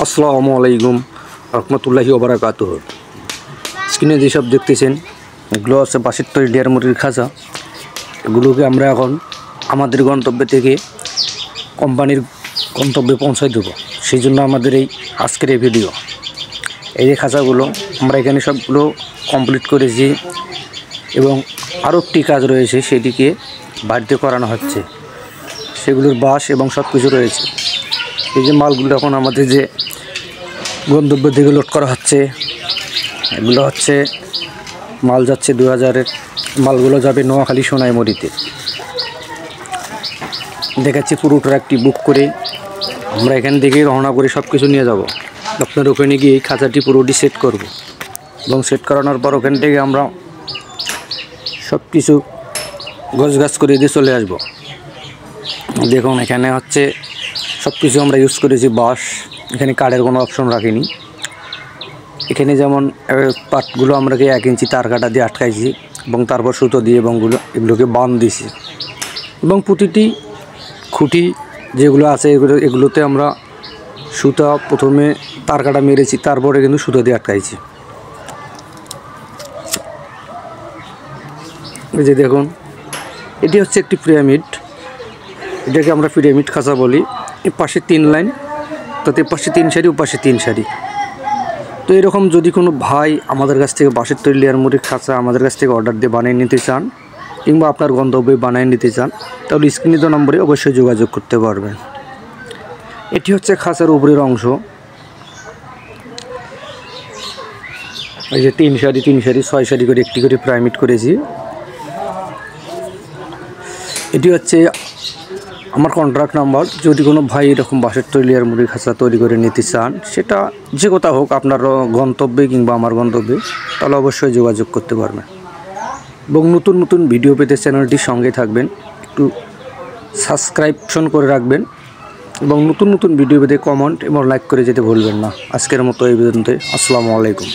আসসালামু আলাইকুম রহমতুল্লাহি ওয়া বারাকাতুহু। স্ক্রিনে যেসব দেখতেছেন এগুলো হচ্ছে বাঁশের তৈরি লেয়ার মুরগির খাঁচা। এগুলোকে আমরা এখন আমাদের গন্তব্যে থেকে কোম্পানির গন্তব্যে পৌঁছায় দেবো, সেই জন্য আমাদের এই আজকের এই ভিডিও। এই যে খাঁচাগুলো আমরা এখানে সবগুলো কমপ্লিট করেছি এবং আরও একটি কাজ রয়েছে, সেটিকে বাড়িতে করানো হচ্ছে। সেগুলোর বাঁশ এবং সব কিছু রয়েছে। এই যে মালগুলো এখন আমাদের যে গন্তব্য থেকে লোড করা হচ্ছে, এগুলো হচ্ছে মাল যাচ্ছে 2000-এর মালগুলো যাবে নোয়াখালী সোনাইমুড়িতে। দেখাচ্ছি পুরো ট্রাকটি বুক করে আমরা এখান থেকে রওনা করে সব কিছু নিয়ে যাব। আপনার ওখানে গিয়ে খাঁচাটি পুরোটি সেট করব এবং সেট করানোর পর ওখান থেকে আমরা সব কিছু গোছগাছ করে দিয়ে চলে আসব। দেখুন এখানে হচ্ছে সব কিছু আমরা ইউজ করেছি বাঁশ, এখানে কাঠের কোনো অপশন রাখিনি। এখানে যেমন পাটগুলো আমরা 1 ইঞ্চি তার কাটা দিয়ে আটকাইছি এবং তারপর সুতো দিয়ে এবং এগুলোকে বাঁধ দিয়েছি এবং প্রতিটি খুঁটি যেগুলো আছে এগুলোতে আমরা সুতা প্রথমে তার কাটা মেরেছি, তারপরে কিন্তু সুতো দিয়ে আটকাইছি। এই যে দেখুন, এটি হচ্ছে একটি পিরামিড, এটাকে আমরা পিরামিড খাঁচা বলি। এর পাশে 3 লাইন, তাতে পাশে 3 সারি, পাশে 3 সারি। তো এরকম যদি কোনো ভাই আমাদের কাছ থেকে বাঁশের তৈরি লেয়ার মুরগির খাঁচা আমাদের কাছ থেকে অর্ডার দিয়ে বানিয়ে নিতে চান কিংবা আপনার গন্তব্যে বানিয়ে নিতে চান, তাহলে স্ক্রিনে দেওয়া নম্বরে অবশ্যই যোগাযোগ করতে পারবেন। এটি হচ্ছে খাঁচার উপরের অংশ। এই যে 3 সারি 3 সারি 6 সারি করে একটি করে পিরামিড করেছি। এটি হচ্ছে আমার কন্ট্রাক্ট নাম্বার। যদি কোনো ভাই এরকম বাঁশের তৈরি লেয়ার মুরগির খাঁচা তৈরি করে নিতে চান, সেটা যে কোথাও হোক, আপনার গন্তব্যে কিংবা আমার গন্তব্যে, তাহলে অবশ্যই যোগাযোগ করতে পারবেন। এবং নতুন নতুন ভিডিও পেতে চ্যানেলটির সঙ্গে থাকবেন, একটু সাবস্ক্রিপশন করে রাখবেন এবং নতুন নতুন ভিডিও পেতে কমেন্ট এবং লাইক করে যেতে ভুলবেন না। আজকের মতো এই পর্যন্ত। আসসালামু আলাইকুম।